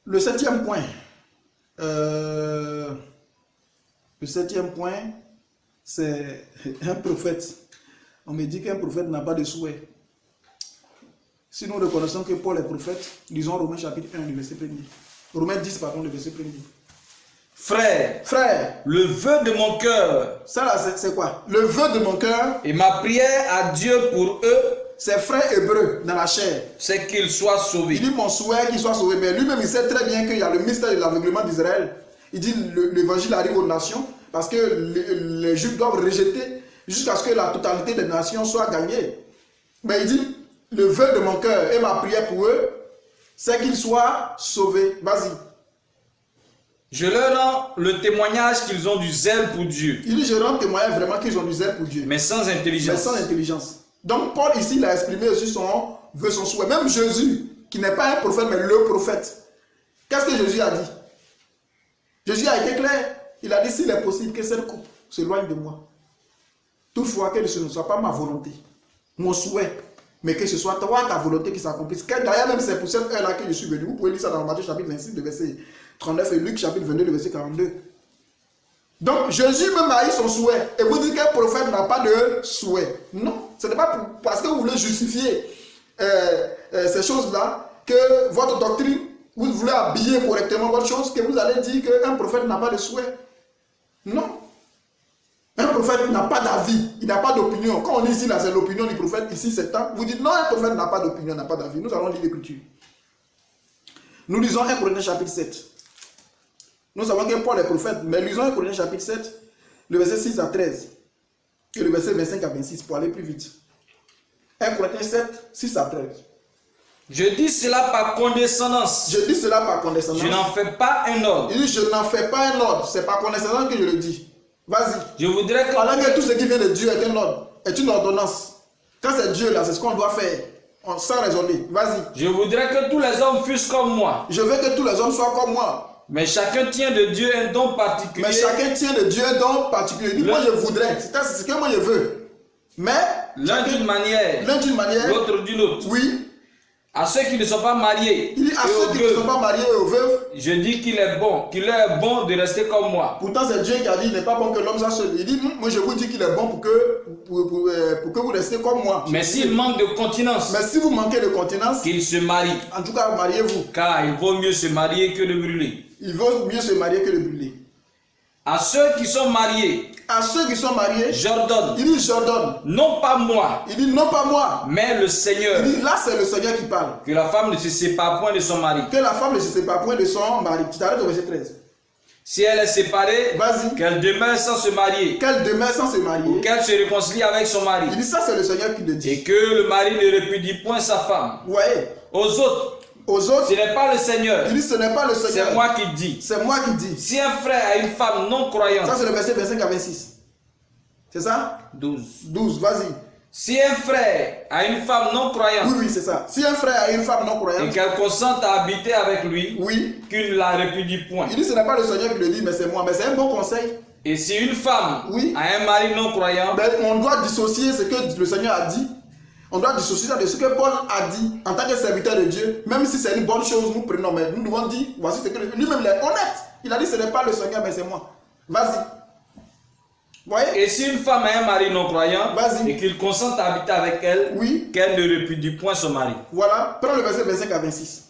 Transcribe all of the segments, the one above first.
Le septième point. Le septième point, c'est un prophète. On me dit qu'un prophète n'a pas de souhait. Si nous reconnaissons que Paul est prophète, lisons Romains chapitre 1, le verset 1er. Romains 10, pardon, le verset 1er. Frère, le vœu de mon cœur. Ça là, c'est quoi? Le vœu de mon cœur. Et ma prière à Dieu pour eux, ses frères hébreux dans la chair, c'est qu'ils soient sauvés. Il dit mon souhait qu'ils soient sauvés. Mais lui-même, il sait très bien qu'il y a le mystère de l'aveuglement d'Israël. Il dit l'évangile arrive aux nations parce que les Juifs doivent rejeter jusqu'à ce que la totalité des nations soit gagnée. Mais il dit le vœu de mon cœur et ma prière pour eux, c'est qu'ils soient sauvés. Vas-y. Je leur rends le témoignage qu'ils ont du zèle pour Dieu. Il dit je rends témoignage vraiment qu'ils ont du zèle pour Dieu. Mais sans intelligence. Mais sans intelligence. Donc Paul ici il a exprimé aussi son vœu, son souhait. Même Jésus, qui n'est pas un prophète mais le prophète. Qu'est-ce que Jésus a dit? Jésus a été clair. Il a dit s'il est possible que cette coupe s'éloigne de moi. Toutefois que ce ne soit pas ma volonté, mon souhait, mais que ce soit toi ta volonté qui s'accomplisse. D'ailleurs même c'est pour cette heure-là que je suis venu. Vous pouvez lire ça dans Matthieu chapitre 26, le verset 39 et Luc chapitre 22, le verset 42. Donc Jésus même a eu son souhait. Et vous dites qu'un prophète n'a pas de souhait. Non, ce n'est pas parce que vous voulez justifier ces choses-là que votre doctrine, vous voulez habiller correctement votre chose, que vous allez dire qu'un prophète n'a pas de souhait. Non. Un prophète n'a pas d'avis, il n'a pas d'opinion. Quand on dit ici, là, c'est l'opinion du prophète, ici, c'est temps. Vous dites non, un prophète n'a pas d'opinion, n'a pas d'avis. Nous allons lire l'écriture. Nous lisons 1 Corinthiens chapitre 7. Nous savons que Paul est prophète, mais lisons 1 Corinthiens chapitre 7, le verset 6 à 13, et le verset 25 à 26, pour aller plus vite. 1 Corinthiens 7, 6 à 13. Je dis cela par condescendance. Je dis cela par condescendance. Je n'en fais pas un ordre. Il dit, je n'en fais pas un ordre. C'est par condescendance que je le dis. Vas-y. Je voudrais que... Pendant que tout ce qui vient de Dieu est un ordre, est une ordonnance. Quand c'est Dieu là, c'est ce qu'on doit faire. Sans raisonner. Vas-y. Je voudrais que tous les hommes fussent comme moi. Je veux que tous les hommes soient comme moi. Mais chacun tient de Dieu un don particulier. Mais chacun tient de Dieu un don particulier. Il dit, moi je voudrais. C'est ce que moi je veux. Mais l'un d'une manière, l'autre d'une autre. Oui. À ceux qui ne sont pas mariés. Il dit à ceux qui ne sont pas mariés et aux veuves. Je dis qu'il est bon de rester comme moi. Pourtant c'est Dieu qui a dit il n'est pas bon que l'homme soit seul. Il dit moi je vous dis qu'il est bon pour que vous restiez comme moi. Mais s'il manque de continence. Mais si vous manquez de continence. Qu'il se marie. En tout cas mariez-vous. Car il vaut mieux se marier que de brûler. Il vaut mieux se marier que de brûler. À ceux qui sont mariés. À ceux qui sont mariés, j'ordonne. Il dit j'ordonne. Non pas moi. Il dit non pas moi. Mais le Seigneur. Il dit là c'est le Seigneur qui parle. Que la femme ne se sépare point de son mari. Que la femme ne se sépare point de son mari. Tu t'arrêtes au verset 13. Si elle est séparée, qu'elle demeure sans se marier. Qu'elle demeure sans se marier. Ou qu'elle se réconcilie avec son mari. Il dit ça c'est le Seigneur qui le dit. Et que le mari ne répudie point sa femme. Ouais. Aux autres. Ce n'est pas le Seigneur. Il dit ce n'est pas le Seigneur. C'est moi qui dis. C'est moi qui dis. Si un frère a une femme non croyante. Ça c'est le verset 25 à 26. C'est ça? 12. 12, vas-y. Si un frère a une femme non croyante. Oui, c'est ça. Si un frère a une femme non croyante. Et qu'elle consente à habiter avec lui. Oui. Qu'il ne la répudie point. Il dit ce n'est pas le Seigneur qui le dit, mais c'est moi. Mais c'est un bon conseil. Et si une femme a un mari non croyant. Ben, on doit dissocier ce que le Seigneur a dit. On doit dissocier ça de ce que Paul a dit en tant que serviteur de Dieu. Même si c'est une bonne chose, nous prenons. Mais nous devons dire, voici ce que lui-même il est honnête. Il a dit ce n'est pas le Seigneur, mais c'est moi. Vas-y. Voyez? Et si une femme a un mari non croyant et qu'il consente à habiter avec elle, qu'elle ne répudie point son mari. Voilà, prends le verset 25 à 26.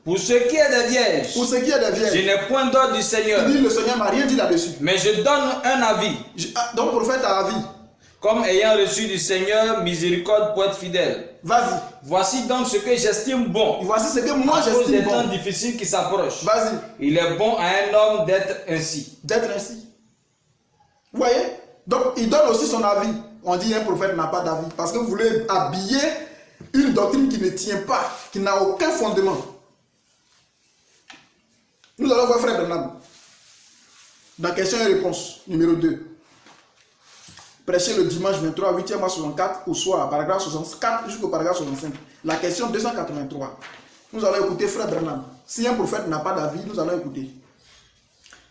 Pour ce qui est des vierges, je n'ai point d'ordre du Seigneur. Il dit le Seigneur m'a rien dit là-dessus. Mais je donne un avis. Donc le prophète a avis. Comme ayant reçu du Seigneur miséricorde pour être fidèle. Vas-y. Voici donc ce que j'estime bon. Voici ce que moi j'estime bon. À cause des temps difficiles qui s'approchent. Vas-y. Il est bon à un homme d'être ainsi. D'être ainsi. Vous voyez? Donc il donne aussi son avis. On dit un prophète n'a pas d'avis. Parce que vous voulez habiller une doctrine qui ne tient pas, qui n'a aucun fondement. Nous allons voir frère Branham. Dans question et réponse, numéro 2. Prêcher le dimanche 23, 8e mois 64, au soir, paragraphe 64 jusqu'au paragraphe 65. La question 283. Nous allons écouter frère Branham. Si un prophète n'a pas d'avis, nous allons écouter.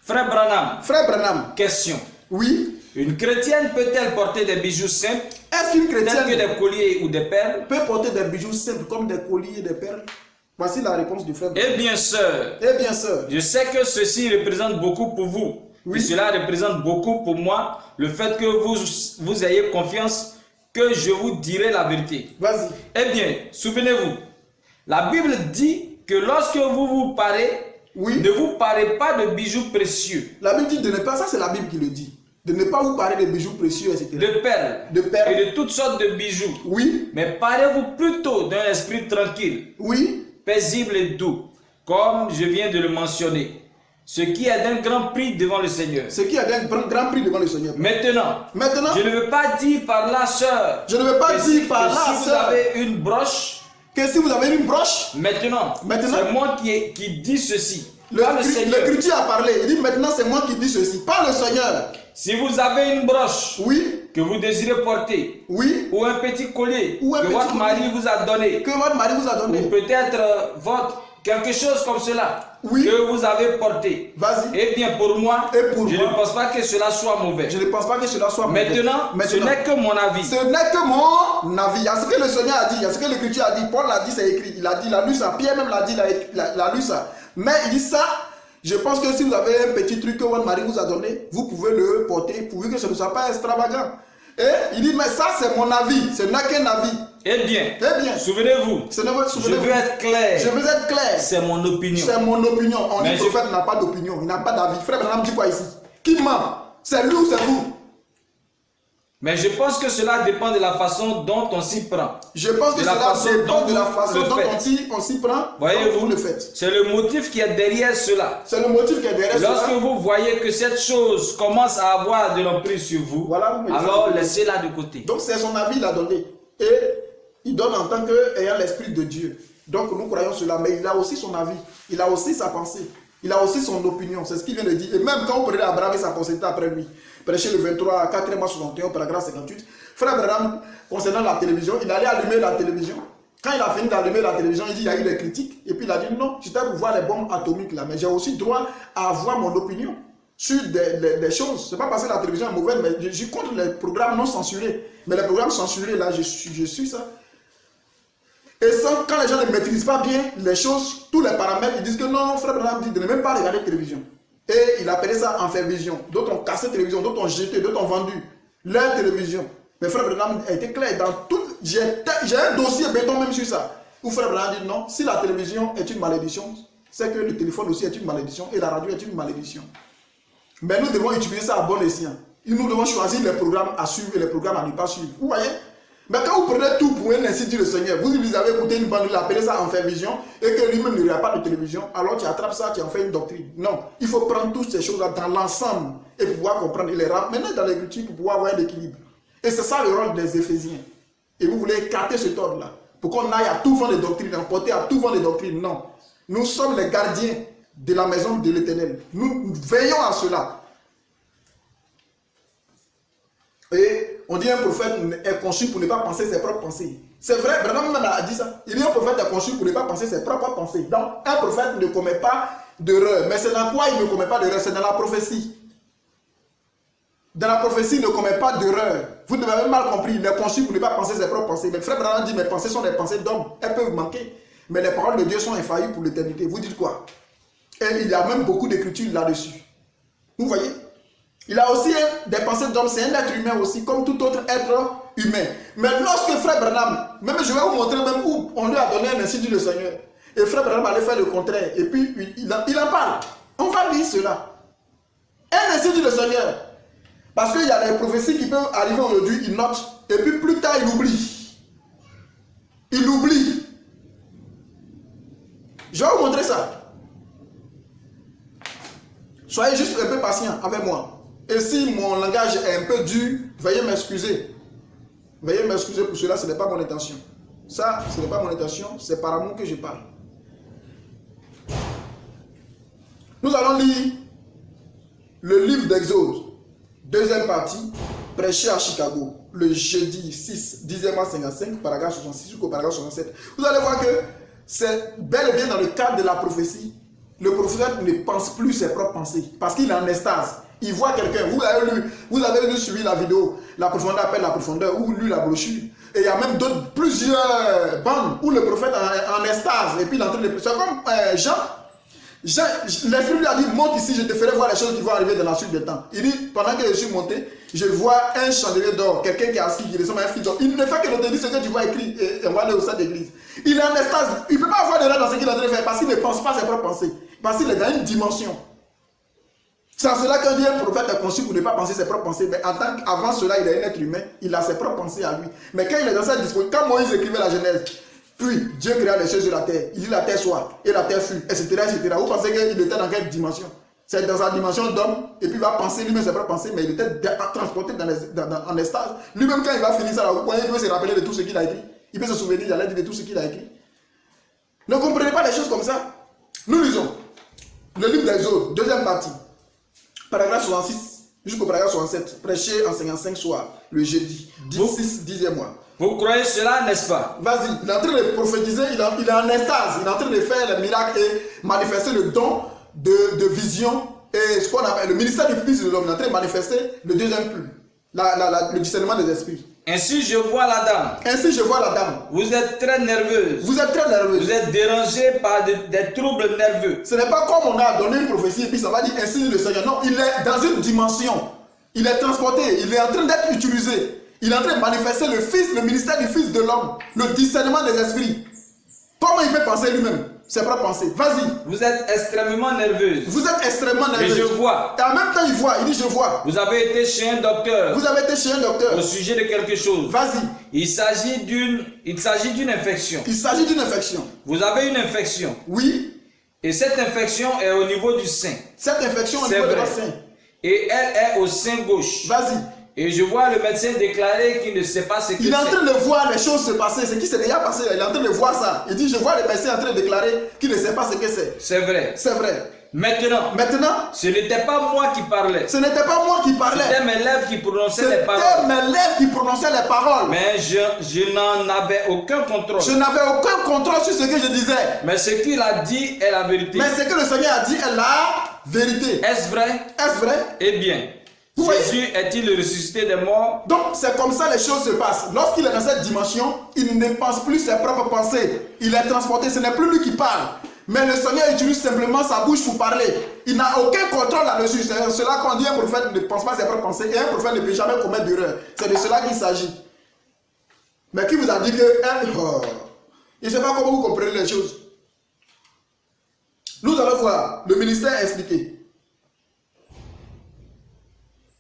Frère Branham. Frère Branham. Question. Oui. Une chrétienne peut-elle porter des bijoux simples? Est-ce qu'une chrétienne que des colliers ou des perles peut porter des bijoux simples comme des colliers et des perles? Voici la réponse du frère. Eh bien, sœur, je sais que ceci représente beaucoup pour vous. Oui. Et cela représente beaucoup pour moi, le fait que vous ayez confiance que je vous dirai la vérité. Vas-y. Eh bien, souvenez-vous, la Bible dit que lorsque vous vous parez, ne vous parez pas de bijoux précieux. La Bible dit de ne pas, ça c'est la Bible qui le dit. De ne pas vous parler de bijoux précieux, etc. De perles. Et de toutes sortes de bijoux. Oui. Mais parlez-vous plutôt d'un esprit tranquille. Oui. Paisible et doux, comme je viens de le mentionner. Ce qui est d'un grand prix devant le Seigneur. Ce qui est d'un grand prix devant le Seigneur. Maintenant, je ne veux pas dire par là, sœur. Je ne veux pas dire par là, si vous avez une broche. Que si vous avez une broche. Maintenant. C'est moi qui dis ceci. L'Écriture a parlé. Il dit maintenant c'est moi qui dis ceci. Pas le Seigneur. Si vous avez une broche. Oui. Que vous désirez porter. Oui. Ou un petit collier. Que votre mari vous a donné. Que votre mari vous a donné. Ou peut-être quelque chose comme cela. Oui. Que vous avez porté. Vas-y. Eh bien pour moi, je ne pense pas que cela soit mauvais. Je ne pense pas que cela soit mauvais. Maintenant, ce n'est que mon avis. Ce n'est que mon avis. Il y a ce que le Seigneur a dit, il y a ce que l'Écriture a dit. Paul l'a dit, c'est écrit. Il a lu ça. Pierre même l'a dit, il a lu ça. Mais il dit ça, je pense que si vous avez un petit truc que votre mari vous a donné, vous pouvez le porter pourvu que ce ne soit pas extravagant. Et il dit, mais ça c'est mon avis, ce n'est qu'un avis. Eh bien, souvenez-vous, je veux être clair. Je veux être clair. C'est mon opinion. C'est mon opinion. On dit que le prophète n'a pas d'opinion, il n'a pas d'avis. Frère Branham dit quoi ici? Qui ment? C'est lui ou c'est vous? Mais je pense que cela dépend de la façon dont on s'y prend. Je pense que cela dépend de la façon dont on s'y prend. Voyez-vous, le faites. C'est le motif qui est derrière cela. C'est le motif qui est derrière cela. Lorsque vous voyez que cette chose commence à avoir de l'emprise sur vous, alors laissez-la de côté. Donc c'est son avis, il a donné. Et il donne en tant qu'ayant l'Esprit de Dieu. Donc nous croyons cela, mais il a aussi son avis. Il a aussi sa pensée. Il a aussi son opinion. C'est ce qu'il vient de dire. Et même quand vous prenez Abraham et sa conséquence après lui, prêché le 23, 4 mois 61, paragraphe 58, frère Abraham, concernant la télévision, il allait allumer la télévision. Quand il a fini d'allumer la télévision, il dit il y a eu des critiques. Et puis il a dit non, j'étais pour voir les bombes atomiques là, mais j'ai aussi droit à avoir mon opinion sur des choses. Ce n'est pas parce que la télévision est mauvaise, mais je suis contre les programmes non censurés. Mais les programmes censurés là, je suis ça. Et quand les gens ne maîtrisent pas bien les choses, tous les paramètres, ils disent que non, frère Branham dit de ne même pas regarder la télévision. Et il appelait ça enfervision. D'autres ont cassé la télévision, d'autres ont jeté, d'autres ont vendu leur télévision. Mais frère Branham a été clair dans tout. J'ai un dossier béton même sur ça. Où frère Branham dit non, si la télévision est une malédiction, c'est que le téléphone aussi est une malédiction et la radio est une malédiction. Mais nous devons utiliser ça à bon escient. Nous devons choisir les programmes à suivre et les programmes à ne pas suivre. Vous voyez? Mais quand vous prenez tout pour un ainsi dit le Seigneur, vous avez écouté une bande, vous appelez ça en faire vision, et que lui-même ne regarde pas de télévision, alors tu attrapes ça, tu en fais une doctrine. Non, il faut prendre toutes ces choses-là dans l'ensemble et pouvoir comprendre et les ramener dans l'écriture pour pouvoir avoir l'équilibre. Et c'est ça le rôle des Éphésiens. Et vous voulez écarter cet ordre-là, pour qu'on aille à tout vent des doctrines, emporter à tout vent des doctrines. Non, nous sommes les gardiens de la maison de l'Éternel. Nous veillons à cela. Et on dit un prophète est conçu pour ne pas penser ses propres pensées. C'est vrai, Branham a dit ça. Il dit un prophète est conçu pour ne pas penser ses propres pensées. Donc, un prophète ne commet pas d'erreur. Mais c'est dans quoi il ne commet pas d'erreur? C'est dans la prophétie. Dans la prophétie, il ne commet pas d'erreur. Vous devez mal compris. Il est conçu pour ne pas penser ses propres pensées. Mais frère Branham dit mes pensées sont des pensées d'homme. Elles peuvent manquer. Mais les paroles de Dieu sont infaillibles pour l'éternité. Vous dites quoi? Et il y a même beaucoup d'écritures là-dessus. Vous voyez? Il a aussi des pensées d'homme, c'est un être humain aussi, comme tout autre être humain. Mais lorsque frère Branham, même je vais vous montrer même où on lui a donné un ainsi dit le Seigneur. Et frère Branham allait faire le contraire. Et puis il en parle. On va lire cela. Un ainsi dit le Seigneur. Parce qu'il y a des prophéties qui peuvent arriver aujourd'hui, il note. Et puis plus tard, il oublie. Il oublie. Je vais vous montrer ça. Soyez juste un peu patient avec moi. Et si mon langage est un peu dur, veuillez m'excuser. Veuillez m'excuser pour cela, ce n'est pas mon intention. Ça, ce n'est pas mon intention, c'est par amour que je parle. Nous allons lire le livre d'Exode, deuxième partie, prêché à Chicago, le jeudi 6, 10e mois 55, paragraphe 66 jusqu'au paragraphe 67. Vous allez voir que c'est bel et bien dans le cadre de la prophétie. Le prophète ne pense plus ses propres pensées parce qu'il est en extase. Il voit quelqu'un, vous avez lu suivi la vidéo, la profondeur appelle la profondeur, ou lu la brochure. Et il y a même plusieurs bandes où le prophète est en extase. Et puis il est en train de... C'est comme Jean. L'Esprit lui a dit, monte ici, je te ferai voir les choses qui vont arriver dans la suite des temps. Il dit, pendant que je suis monté, je vois un chandelier d'or, quelqu'un qui est assis, qui ressemble à un fils d'or. Il ne fait que te dire ce que tu vois écrit et on va aller au sein d'église. Il est en extase. Il ne peut pas avoir de rêve dans ce qu'il est en train de faire parce qu'il ne pense pas ses propres pensées. Parce qu'il est dans une dimension. C'est en cela qu'un prophète est conçu pour ne pas penser ses propres pensées. Mais avant cela, il est un être humain. Il a ses propres pensées à lui. Mais quand il est dans cette disposition, quand Moïse écrivait la Genèse, puis Dieu créa les choses de la terre. Il dit la terre soit, et la terre fut, etc. etc. Vous pensez qu'il était dans quelle dimension? C'est dans sa dimension d'homme, et puis il va penser lui-même ses propres pensées, mais il était transporté en extase. Lui-même, quand il va finir ça, il peut se rappeler de tout ce qu'il a écrit. Il peut se souvenir, j'allais dire, de tout ce qu'il a écrit. Ne comprenez pas les choses comme ça. Nous lisons le livre d'Exode, deuxième partie, paragraphe 66 jusqu'au paragraphe 67, prêché en 55 soir, le jeudi, 10e mois. Vous croyez cela, n'est-ce pas? Vas-y, il est en train de prophétiser, il est en extase, il est en train de faire le miracle et manifester le don de vision et ce qu'on appelle le ministère du Fils de l'homme. Il est en train de manifester le deuxième plus, le discernement des esprits. Ainsi je vois la dame. Ainsi je vois la dame. Vous êtes très nerveuse. Vous êtes très nerveuse. Vous êtes dérangée par des troubles nerveux. Ce n'est pas comme on a donné une prophétie et puis ça va dire ainsi dit le Seigneur. Non, il est dans une dimension. Il est transporté, il est en train d'être utilisé. Il est en train de manifester le ministère du Fils de l'homme, le discernement des esprits. Comment il peut penser lui-même? Ses propres pensées. Vas-y. Vous êtes extrêmement nerveuse. Vous êtes extrêmement nerveuse. Et je vois. Et en même temps, il voit. Il dit je vois. Vous avez été chez un docteur. Vous avez été chez un docteur. Au sujet de quelque chose. Vas-y. Il s'agit d'une infection. Il s'agit d'une infection. Vous avez une infection. Oui. Et cette infection est au niveau du sein. Cette infection est au niveau de votre sein. Et elle est au sein gauche. Vas-y. Et je vois le médecin déclarer qu'il ne sait pas ce que c'est. Il est en train de voir les choses se passer, ce qui s'est déjà passé. Il est en train de voir ça. Il dit, je vois le médecin en train de déclarer qu'il ne sait pas ce que c'est. C'est vrai. C'est vrai. Maintenant, ce n'était pas moi qui parlais. Ce n'était pas moi qui parlais. C'était mes lèvres qui prononçaient les paroles. C'était mes lèvres qui prononçaient les paroles. Mais je n'en avais aucun contrôle. Je n'avais aucun contrôle sur ce que je disais. Mais ce qu'il a dit est la vérité. Mais ce que le Seigneur a dit est la vérité. Est-ce vrai? Est-ce vrai? Eh bien, Jésus est-il ressuscité des morts? Donc c'est comme ça les choses se passent. Lorsqu'il est dans cette dimension, il ne pense plus ses propres pensées. Il est transporté, ce n'est plus lui qui parle. Mais le Seigneur utilise simplement sa bouche pour parler. Il n'a aucun contrôle là-dessus. C'est cela qu'on dit un prophète ne pense pas ses propres pensées et un prophète ne peut jamais commettre d'erreur. C'est de cela qu'il s'agit. Mais qui vous a dit que... je ne sais pas comment vous comprenez les choses. Nous allons voir le ministère expliqué.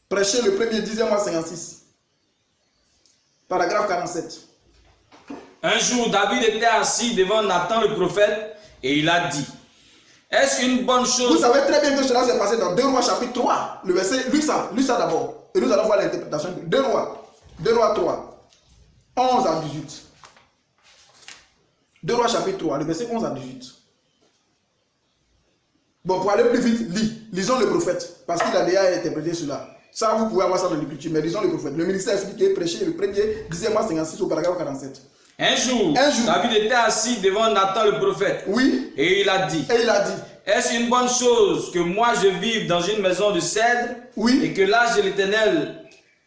Prêcher le 1er 10e mois 56. Paragraphe 47. Un jour, David était assis devant Nathan le prophète et il a dit: est-ce une bonne chose? Vous savez très bien que cela s'est passé dans 2 Rois chapitre 3. Le verset, lis ça d'abord. Et nous allons voir l'interprétation. 2 Rois 3. 11 à 18. 2 Rois chapitre 3, le verset 11 à 18. Bon, pour aller plus vite, lisons le prophète. Parce qu'il a déjà interprété cela. Ça, vous pouvez avoir ça dans l'écriture, mais lisons le prophète. Le ministère expliqué, prêché le 1er 10e mois 56 au paragraphe 47. Un jour, David était assis devant Nathan le prophète. Oui. Et il a dit: est-ce une bonne chose que moi je vive dans une maison de cèdre? Oui. Et que l'âge de l'Éternel,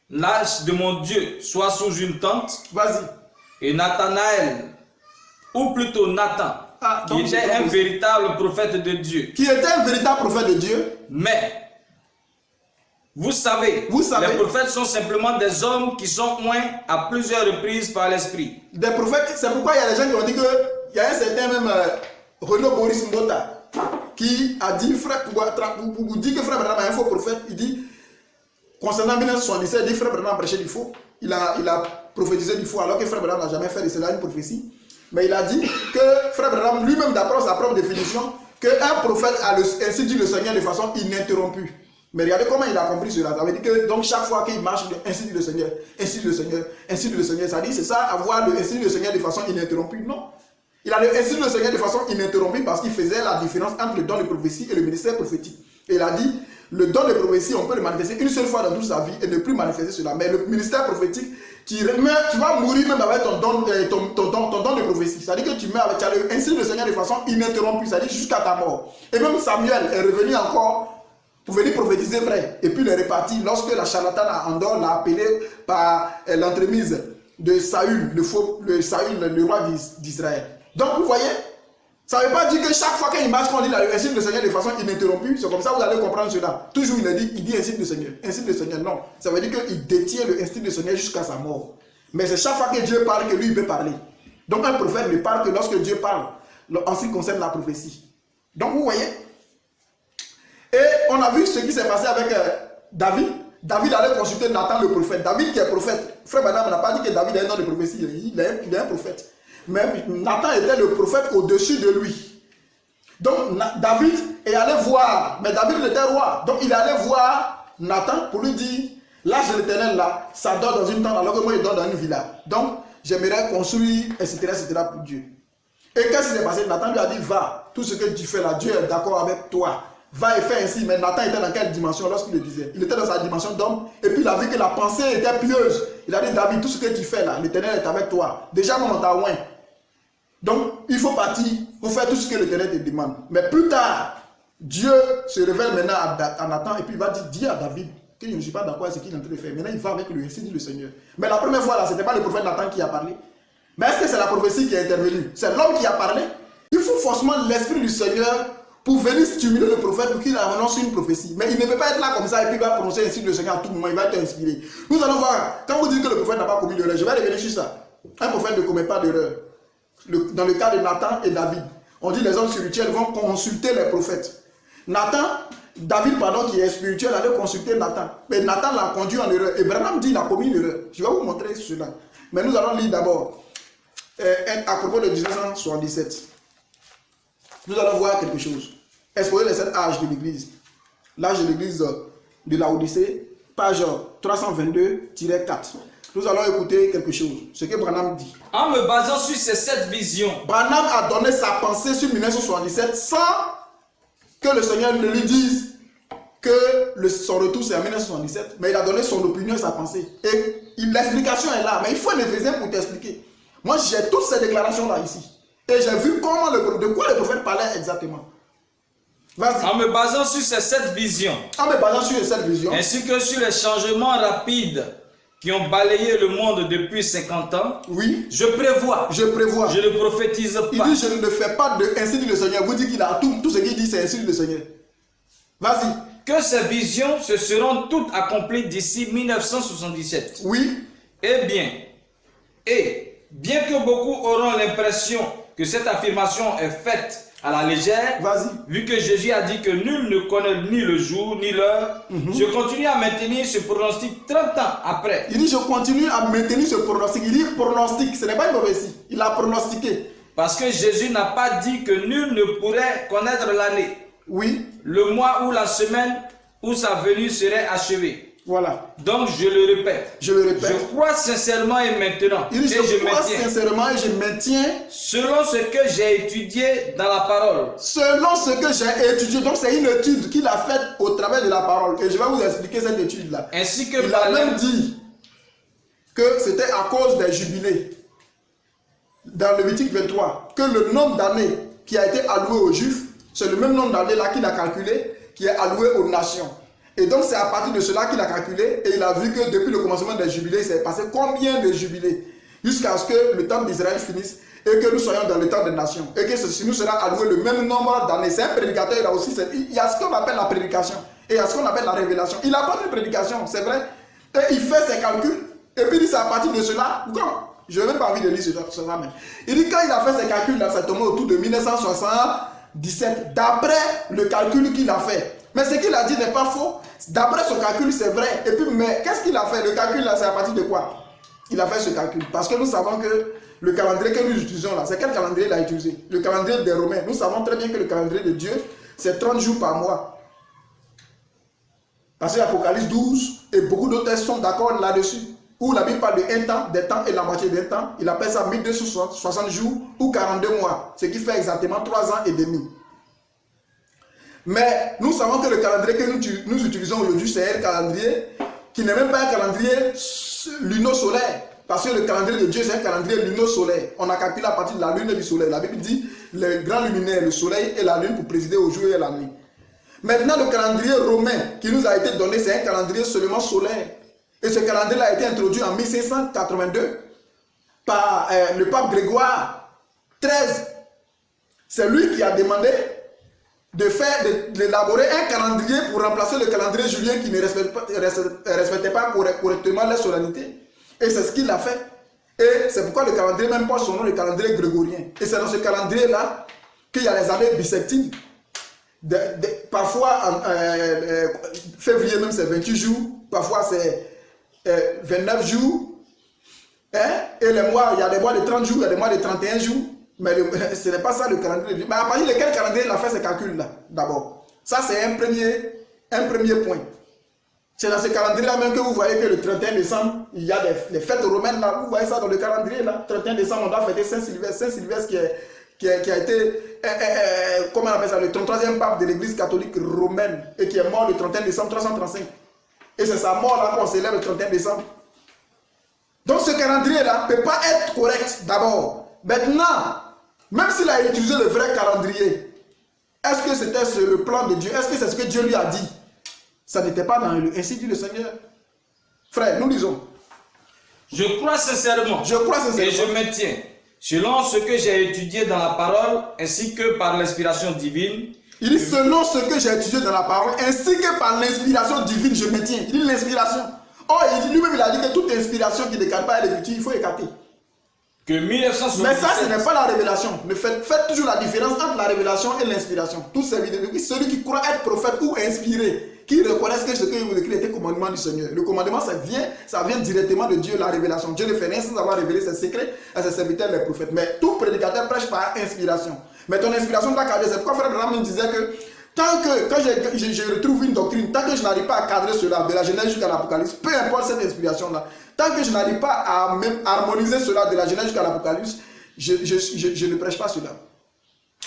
l'âge de mon Dieu, soit sous une tente? Vas-y. Et Nathanaël, ou plutôt Nathan, qui était un véritable prophète de Dieu. Qui était un véritable prophète de Dieu. Mais vous savez, les prophètes sont simplement des hommes qui sont oints à plusieurs reprises par l'Esprit. Des prophètes, c'est pourquoi il y a des gens qui ont dit qu'il y a un certain même Renaud Boris Ndota qui a dit, frère, pour vous dire que frère Branham est un faux prophète, il dit, concernant 1977, il dit frère Branham a prêché du faux, il a prophétisé du faux, alors que frère Branham n'a jamais fait de cela une prophétie. Mais il a dit que frère Branham, lui-même d'après sa propre définition, qu'un prophète a ainsi dit le Seigneur de façon ininterrompue. Mais regardez comment il a compris cela. Ça veut dire que donc chaque fois qu'il marche, ainsi dit le Seigneur, ainsi dit le Seigneur, ainsi dit le Seigneur. Ça dit c'est ça, avoir le ainsi dit le Seigneur de façon ininterrompue. Non. Il a le ainsi dit le Seigneur de façon ininterrompue parce qu'il faisait la différence entre le don de prophétie et le ministère prophétique. Et il a dit, le don de prophétie, on peut le manifester une seule fois dans toute sa vie et ne plus manifester cela. Mais le ministère prophétique, tu vas mourir même avec ton don de prophétie. C'est-à-dire que tu meurs avec ainsi dit le Seigneur de façon ininterrompue. C'est-à-dire jusqu'à ta mort. Et même Samuel est revenu encore pour venir prophétiser vrai. Et puis il est reparti. Lorsque la charlatane en dehors l'a appelé par l'entremise de Saül, le roi d'Israël. Donc vous voyez, ça ne veut pas dire que chaque fois qu'il marche, qu'on dit ainsi le Seigneur de façon ininterrompue, c'est comme ça que vous allez comprendre cela. Toujours il dit ainsi le Seigneur, non. Ça veut dire qu'il détient le instinct du Seigneur jusqu'à sa mort. Mais c'est chaque fois que Dieu parle que lui il peut parler. Donc un prophète ne parle que lorsque Dieu parle, en ce qui concerne la prophétie. Donc vous voyez. Et on a vu ce qui s'est passé avec David. David allait consulter Nathan le prophète. David qui est prophète. Frère Madame n'a pas dit que David a un nom de prophétie. Il est un prophète. Mais Nathan était le prophète au-dessus de lui. Donc David est allé voir. Mais David était roi. Donc il est allé voir Nathan pour lui dire, l'âge de l'Éternel là, ça dort dans une tente alors que moi je dors dans une villa. Donc j'aimerais construire, etc., pour Dieu. Et qu'est-ce qui s'est passé? Nathan lui a dit, va, tout ce que tu fais là, Dieu est d'accord avec toi. Va et fais ainsi. Mais Nathan était dans quelle dimension lorsqu'il le disait? Il était dans sa dimension d'homme. Et puis il a vu que la pensée était pieuse. Il a dit, David, tout ce que tu fais là, l'Éternel est avec toi. Déjà, mon t'a loin. Donc, il faut partir pour faire tout ce que l'Éternel te demande. Mais plus tard, Dieu se révèle maintenant à Nathan et puis il va dire à David que je ne suis pas d'accord avec ce qu'il est en train de faire. Maintenant, il va avec lui, ainsi dit le Seigneur. Mais la première fois là, ce n'était pas le prophète Nathan qui a parlé. Mais est-ce que c'est la prophétie qui est intervenue? C'est l'homme qui a parlé. Il faut forcément l'Esprit du Seigneur pour venir stimuler le prophète pour qu'il annonce une prophétie. Mais il ne peut pas être là comme ça et puis il va prononcer ainsi le Seigneur à tout moment. Il va être inspiré. Nous allons voir, quand vous dites que le prophète n'a pas commis d'erreur, je vais revenir sur ça. Un prophète ne commet pas d'erreur. Dans le cas de Nathan et David, on dit les hommes spirituels vont consulter les prophètes. David, qui est spirituel, allait consulter Nathan. Mais Nathan l'a conduit en erreur. Et Branham dit qu'il a commis une erreur. Je vais vous montrer cela. Mais nous allons lire d'abord à propos de 1977. Nous allons voir quelque chose. Exposer les 7 âges de l'Église. L'âge de l'Église de la Odyssée, page 322-4. Nous allons écouter quelque chose. Ce que Branham dit. En me basant sur ces 7 visions. Branham a donné sa pensée sur 1977 sans que le Seigneur ne lui dise que son retour c'est en 1977. Mais il a donné son opinion et sa pensée. Et l'explication est là. Mais il faut un Éphésiens pour t'expliquer. Moi j'ai toutes ces déclarations là ici. Et j'ai vu comment de quoi le prophète parlait exactement. En me basant sur ces 7 visions. En me basant sur ces 7 visions. Ainsi que sur les changements rapides qui ont balayé le monde depuis 50 ans. Oui. Je prévois. Je ne prophétise pas. Il dit je ne fais pas de ainsi dit le Seigneur. Vous dites qu'il a tout ce qu'il dit c'est ainsi dit le Seigneur. Vas-y. Que ces visions se seront toutes accomplies d'ici 1977. Oui. Et bien que beaucoup auront l'impression que cette affirmation est faite à la légère, vu que Jésus a dit que nul ne connaît ni le jour ni l'heure, je continue à maintenir ce pronostic 30 ans après. Il dit je continue à maintenir ce pronostic. Il dit pronostic, ce n'est pas une prophétie. Il a pronostiqué. Parce que Jésus n'a pas dit que nul ne pourrait connaître l'année, le mois ou la semaine où sa venue serait achevée. Voilà. Donc je le répète. Je crois sincèrement et maintenant. Il dit je crois sincèrement et je maintiens. Selon ce que j'ai étudié dans la parole. Selon ce que j'ai étudié. Donc c'est une étude qu'il a faite au travers de la parole. Et je vais vous expliquer cette étude-là. Ainsi que il a même dit que c'était à cause des jubilés. Dans Lévitique 23. Que le nombre d'années qui a été alloué aux Juifs, c'est le même nombre d'années là qu'il a calculé, qui est alloué aux nations. Et donc c'est à partir de cela qu'il a calculé et il a vu que depuis le commencement des jubilés, il s'est passé combien de jubilés jusqu'à ce que le temps d'Israël finisse et que nous soyons dans le temps des nations. Et que ceci nous sera alloué le même nombre d'années. C'est un prédicateur, il y a ce qu'on appelle la prédication et il y a ce qu'on appelle la révélation. Il n'a pas de prédication, c'est vrai. Et il fait ses calculs et puis il dit c'est à partir de cela. Je n'ai même pas envie de lire cela même. Il dit quand il a fait ses calculs, là, ça tombait autour de 1977 d'après le calcul qu'il a fait. Mais ce qu'il a dit n'est pas faux. D'après son calcul, c'est vrai. Et puis, mais qu'est-ce qu'il a fait? Le calcul, là, c'est à partir de quoi? Il a fait ce calcul. Parce que nous savons que le calendrier que nous utilisons là, c'est quel calendrier il a utilisé? Le calendrier des Romains. Nous savons très bien que le calendrier de Dieu, c'est 30 jours par mois. Parce que l'Apocalypse 12 et beaucoup d'autres textes sont d'accord là-dessus. Où la Bible parle de un temps, des temps et la moitié d'un temps. Il appelle ça 1260 jours ou 42 mois. Ce qui fait exactement 3 ans et demi. Mais nous savons que le calendrier que nous utilisons aujourd'hui, c'est un calendrier qui n'est même pas un calendrier luno-solaire. Parce que le calendrier de Dieu, c'est un calendrier luno-solaire. On a calculé à partir de la lune et du soleil. La Bible dit le grand luminaire, le soleil et la lune pour présider au jour et à la nuit. Maintenant, le calendrier romain qui nous a été donné, c'est un calendrier seulement solaire. Et ce calendrier a été introduit en 1582 par le pape Grégoire XIII. C'est lui qui a demandé d'élaborer un calendrier pour remplacer le calendrier julien qui ne respectait pas correctement les solennités. Et c'est ce qu'il a fait. Et c'est pourquoi le calendrier même porte son nom, le calendrier grégorien. Et c'est dans ce calendrier-là qu'il y a les années bissectines. Parfois, février même c'est 28 jours, parfois c'est 29 jours. Hein? Et les mois, il y a des mois de 30 jours, il y a des mois de 31 jours. Mais ce n'est pas ça le calendrier. Mais à partir de quel calendrier il a fait ces calculs-là, d'abord? Ça, c'est un premier point. C'est dans ce calendrier-là même que vous voyez que le 31 décembre, il y a les fêtes romaines là. Vous voyez ça dans le calendrier là. 31 décembre, on doit fêter Saint-Sylvestre. Saint-Sylvestre qui a été, comment on appelle ça, le 33e pape de l'église catholique romaine et qui est mort le 31 décembre 335. Et c'est sa mort là qu'on célèbre le 31 décembre. Donc ce calendrier-là ne peut pas être correct d'abord. Maintenant, même s'il a utilisé le vrai calendrier, est-ce que c'était le plan de Dieu? Est-ce que c'est ce que Dieu lui a dit? Ça n'était pas dans le... Ainsi dit le Seigneur. Frère, nous lisons. Je crois sincèrement. Et je maintiens, selon ce que j'ai étudié dans la parole, ainsi que par l'inspiration divine. Il dit selon ce que j'ai étudié dans la parole, ainsi que par l'inspiration divine, je maintiens. Il dit l'inspiration. Oh, lui-même, il a dit que toute inspiration qui n'écarte pas l'écriture, il faut écarter. Que 1977... Mais ça, ce n'est pas la révélation. Mais faites toujours la différence entre la révélation et l'inspiration. Tout celui qui croit être prophète ou inspiré, qui reconnaissent que ce que vous écrit était commandement du Seigneur. Le commandement, ça vient directement de Dieu, la révélation. Dieu ne fait rien sans avoir révélé ses secrets à ses serviteurs, les prophètes. Mais tout prédicateur prêche par inspiration. Mais ton inspiration doit cadrer. C'est pourquoi Frère Branham disait que tant que, quand je retrouve une doctrine, tant que je n'arrive pas à cadrer cela, de la Genèse jusqu'à l'Apocalypse, peu importe cette inspiration-là, tant que je n'arrive pas à même harmoniser cela de la Genèse jusqu'à l'Apocalypse, je ne prêche pas cela.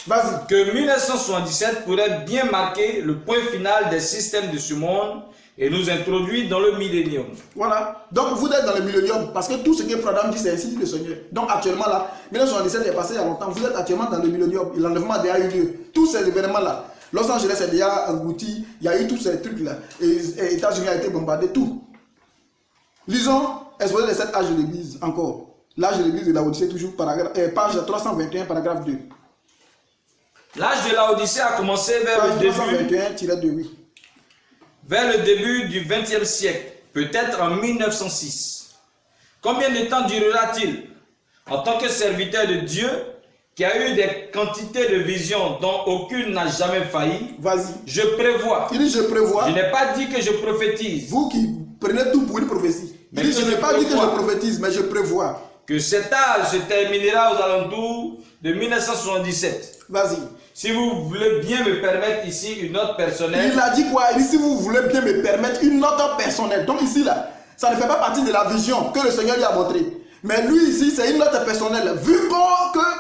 Vas-y. Que 1977 pourrait bien marquer le point final des systèmes de ce monde et nous introduire dans le millénium. Voilà. Donc vous êtes dans le millénium parce que tout ce que Fradam dit, c'est ainsi dit le Seigneur. Donc actuellement là, 1977 est passé il y a longtemps. Vous êtes actuellement dans le millénium. L'enlèvement a déjà eu lieu. Tous ces événements-là. Los Angeles est déjà englouti. Il y a eu tous ces trucs-là. Et les États-Unis a été bombardé. Tout. Lisons exposé de cet âge de l'église encore. L'âge de l'église de la Odyssée, toujours page 321, paragraphe 2. L'âge de la Odyssée a commencé vers le début. Vers le début du XXe siècle, peut-être en 1906. Combien de temps durera-t-il? En tant que serviteur de Dieu, qui a eu des quantités de visions dont aucune n'a jamais failli, je prévois. Il dit je prévois. Je n'ai pas dit que je prophétise. Vous qui prenez tout pour une prophétie. Il dit je n'ai pas dit que je prophétise, mais je prévois. Que cet âge se terminera aux alentours de 1977. Vas-y. Si vous voulez bien me permettre ici une note personnelle. Il a dit quoi? Il dit si vous voulez bien me permettre une note personnelle. Donc ici là, ça ne fait pas partie de la vision que le Seigneur lui a montrée. Mais lui ici, c'est une note personnelle. Vu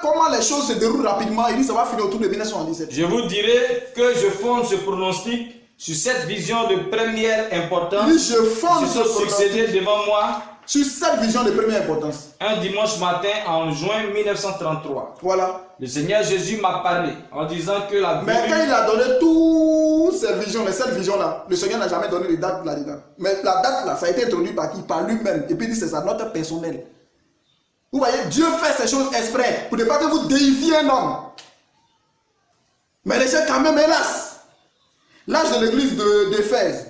comment les choses se déroulent rapidement, il dit ça va finir autour de 1977. Je vous dirai que je fonde ce pronostic sur cette vision de première importance. Il dit je fonde ce succéder devant moi. Sur cette vision de première importance. Un dimanche matin en juin 1933. Voilà. Le Seigneur Jésus m'a parlé en disant que la Mais quand il a donné toutes ces visions, cette vision-là, le Seigneur n'a jamais donné de date là-dedans. Mais la date là, ça a été introduit par qui? Par lui-même. Et puis il dit c'est sa note personnelle. Vous voyez, Dieu fait ces choses exprès pour ne pas que vous déifiez un homme. Mais les gens quand même, hélas, l'âge de l'église d'Éphèse,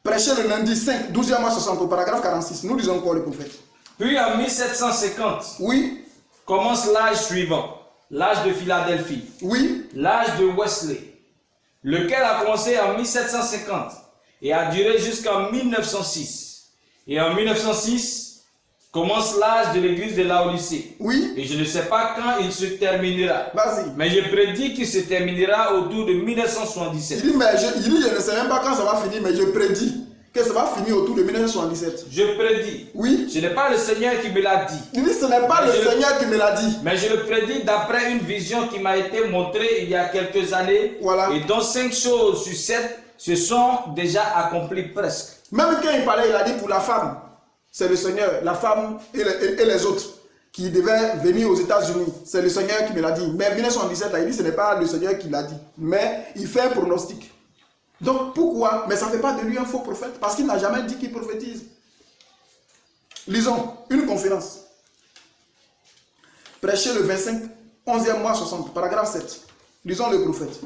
prêché le lundi 5, 12e mois 60, au paragraphe 46. Nous lisons quoi le prophète? Puis en 1750, oui, commence l'âge suivant, l'âge de Philadelphie. Oui. L'âge de Wesley, lequel a commencé en 1750 et a duré jusqu'en 1906. Et en 1906, commence l'âge de l'église de Laodicée. Oui. Et je ne sais pas quand il se terminera. Vas-y. Mais je prédis qu'il se terminera autour de 1977. Il dit, je ne sais même pas quand ça va finir, mais je prédis que ça va finir autour de 1977. Je prédis. Oui. Ce n'est pas le Seigneur qui me l'a dit. Il dit, ce n'est pas le Seigneur qui me l'a dit. Mais je le prédis d'après une vision qui m'a été montrée il y a quelques années. Voilà. Et dont 5 choses sur 7 se sont déjà accomplies presque. Même quand il parlait, il a dit pour la femme. C'est le Seigneur, la femme et les autres qui devaient venir aux États-Unis. C'est le Seigneur qui me l'a dit. Mais en 1917, là, il dit ce n'est pas le Seigneur qui l'a dit. Mais il fait un pronostic. Donc pourquoi? Mais ça ne fait pas de lui un faux prophète. Parce qu'il n'a jamais dit qu'il prophétise. Lisons une conférence. Prêcher le 25, 11e mois 60, paragraphe 7. Lisons le prophète.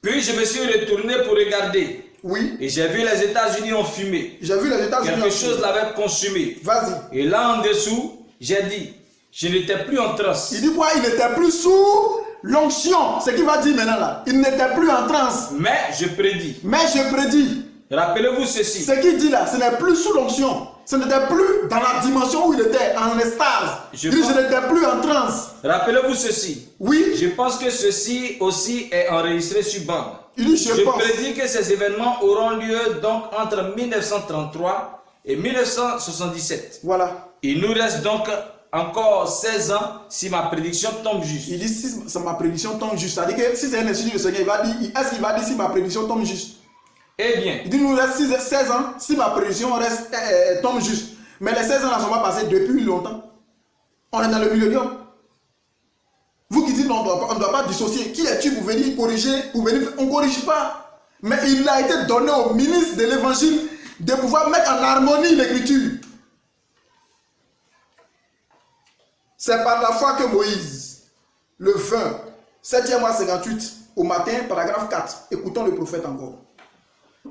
Puis je me suis retourné pour regarder. Oui. Et j'ai vu les États-Unis ont fumé. J'ai vu les États-Unis. Quelque chose l'avait consumé. Vas-y. Et là en dessous, j'ai dit, je n'étais plus en transe. Il dit quoi? Il n'était plus sous l'onction. C'est ce qu'il va dire maintenant là. Il n'était plus en transe. Mais je prédis. Mais je prédis. Rappelez-vous ceci. Ce qu'il dit là, ce n'est plus sous l'onction. Ce n'était plus dans la dimension où il était, en extase. Il dit, je n'étais plus en transe. Rappelez-vous ceci. Oui. Je pense que ceci aussi est enregistré sur bande. Il dit, je pense. Prédis que ces événements auront lieu donc entre 1933 et 1977. Voilà. Il nous reste donc encore 16 ans si ma prédiction tombe juste. Il dit, si ma prédiction tombe juste. C'est-à-dire que si c'est un institut du Seigneur, il va dire, est-ce qu'il va dire si ma prédiction tombe juste? Eh bien, il dit, nous reste 16 ans si ma prédiction tombe juste. Mais les 16 ans là sont pas passés depuis longtemps. On est dans le millénium. Vous qui dites on ne doit pas dissocier. Qui es-tu pour venir corriger? On ne corrige pas. Mais il a été donné au ministre de l'évangile de pouvoir mettre en harmonie l'écriture. C'est par la foi que Moïse, le 20, 7e mois 58, au matin, paragraphe 4. Écoutons le prophète encore.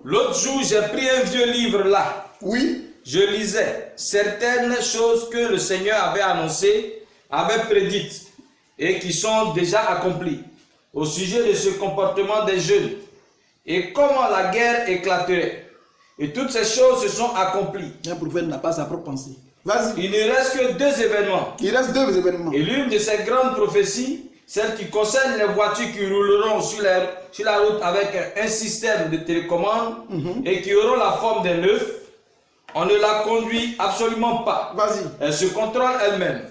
L'autre jour, j'ai pris un vieux livre là. Oui. Je lisais certaines choses que le Seigneur avait annoncées, avait prédites et qui sont déjà accomplies au sujet de ce comportement des jeunes et comment la guerre éclaterait. Et toutes ces choses se sont accomplies. Un prophète n'a pas sa propre pensée. Vas-y. Il ne reste que 2 événements. Il reste 2 événements. Et l'une de ces grandes prophéties, celle qui concerne les voitures qui rouleront sur la route avec un système de télécommande et qui auront la forme d'un œuf, on ne la conduit absolument pas. Vas-y. Elle se contrôle elle-même.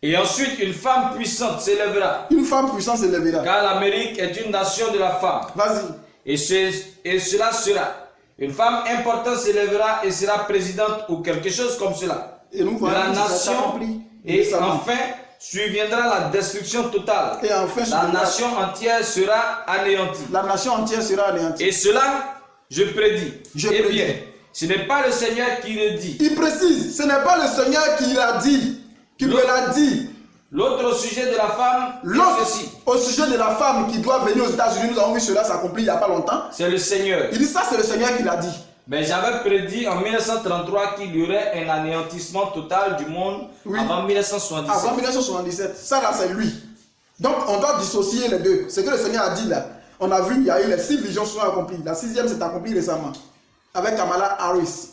Et ensuite, une femme puissante s'élèvera. Une femme puissante s'élèvera. Car l'Amérique est une nation de la femme. Vas-y. Et cela sera. Une femme importante s'élèvera et sera présidente ou quelque chose comme cela. Et nous voilà, de la nation. Et enfin, surviendra la destruction totale. Et enfin, la nation entière sera anéantie. La nation entière sera anéantie. Et cela, je prédis. Eh bien, ce n'est pas le Seigneur qui le dit. Il précise, ce n'est pas le Seigneur qui l'a dit, qui me l'a dit. L'autre au sujet de la femme, ceci. Au sujet de la femme qui doit venir aux États-Unis, nous avons vu cela s'accomplir il n'y a pas longtemps. C'est le Seigneur. Il dit ça, c'est le Seigneur qui l'a dit. Mais j'avais prédit en 1933 qu'il y aurait un anéantissement total du monde avant 1977. Avant 1977. Ça là, c'est lui. Donc on doit dissocier les deux. Ce que le Seigneur a dit là. On a vu, il y a eu les 6 visions qui sont accomplies. La 6e s'est accomplie récemment. Avec Kamala Harris.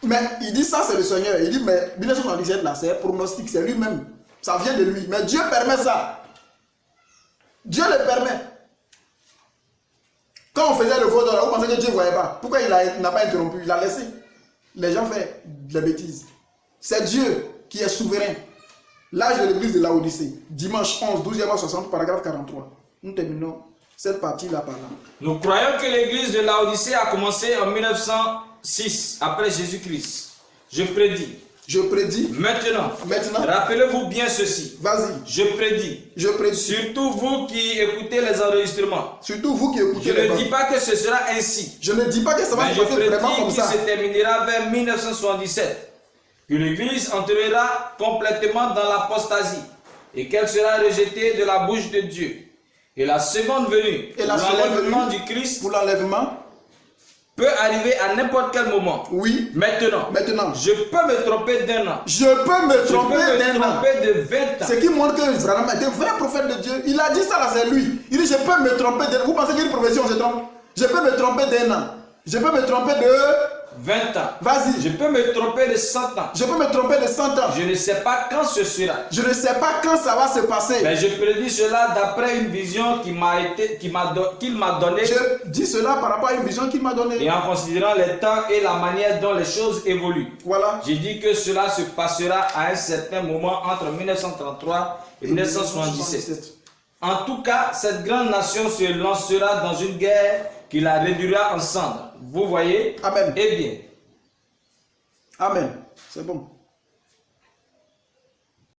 Mais il dit ça, c'est le Seigneur. Il dit, mais 1977 là, c'est un pronostic, c'est lui-même. Ça vient de lui. Mais Dieu permet ça. Dieu le permet. Quand on faisait le vote, vous pensez que Dieu ne voyait pas. Pourquoi il n'a pas interrompu? Il a laissé les gens faire des bêtises. C'est Dieu qui est souverain. L'âge de l'église de Laodicée. Dimanche 11, 12e mois 60, paragraphe 43. Nous terminons cette partie-là par là. Nous croyons que l'église de Laodicée a commencé en 1906, après Jésus-Christ. Je prédis. Maintenant, rappelez-vous bien ceci. Vas-y. Je prédis. Surtout vous qui écoutez les enregistrements. Surtout vous qui écoutez. Je ne dis pas que ce sera ainsi. Je ne dis pas que ça va se passer vraiment comme ça. Je prédis qu'il se terminera vers 1977. Que l'église entrera complètement dans l'apostasie et qu'elle sera rejetée de la bouche de Dieu. Et la seconde venue, pour l'enlèvement du Christ, pour l'enlèvement, peut arriver à n'importe quel moment. Oui. Maintenant. Je peux me tromper d'1 an. Je peux me tromper de 20 ans. Ce qui montre que vraiment, des vrais prophètes de Dieu, il a dit ça là, c'est lui. Il dit, je peux me tromper d'1 an. Vous pensez qu'une profession se trompe? Je peux me tromper d'1 an. Je peux me tromper de 20 ans. Vas-y. Je peux me tromper de 100 ans. Je peux me tromper de 100 ans. Je ne sais pas quand ce sera. Je ne sais pas quand ça va se passer. Mais je prédis cela d'après une vision qu'il m'a donnée. Je dis cela par rapport à une vision qu'il m'a donnée. Et en considérant les temps et la manière dont les choses évoluent. Voilà. J'ai dit que cela se passera à un certain moment entre 1933 et 1977. En tout cas, cette grande nation se lancera dans une guerre qui la réduira en cendres. Vous voyez? Amen. Eh bien. Amen. C'est bon.